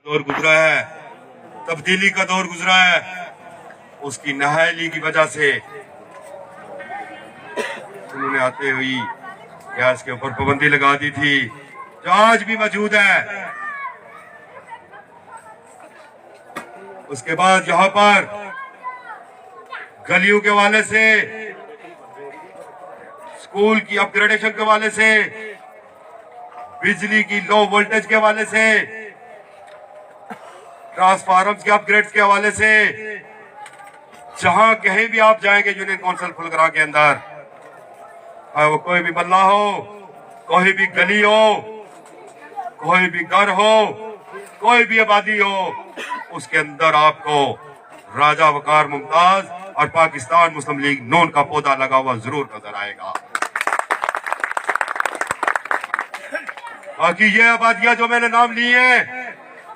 दौर गुजरा है, तब्दीली का दौर गुजरा है, उसकी नाअहली की वजह से उन्होंने आते हुई गैस के ऊपर पाबंदी लगा दी थी, जो आज भी मौजूद है। उसके बाद यहाँ पर गलियों के हवाले से, स्कूल की अपग्रेडेशन के हवाले से, बिजली की लो वोल्टेज के हवाले से, ट्रांसफार्मर्स के अपग्रेड्स के हवाले से, जहां कहीं भी आप जाएंगे यूनियन काउंसिल फुलगरा के अंदर, वो कोई भी मल्ला हो, कोई भी गली हो, कोई भी घर हो, कोई भी आबादी हो, उसके अंदर आपको राजा वकार मुमताज और पाकिस्तान मुस्लिम लीग नून का पौधा लगा हुआ जरूर नजर आएगा। बाकी ये आबादियां जो मैंने नाम ली है,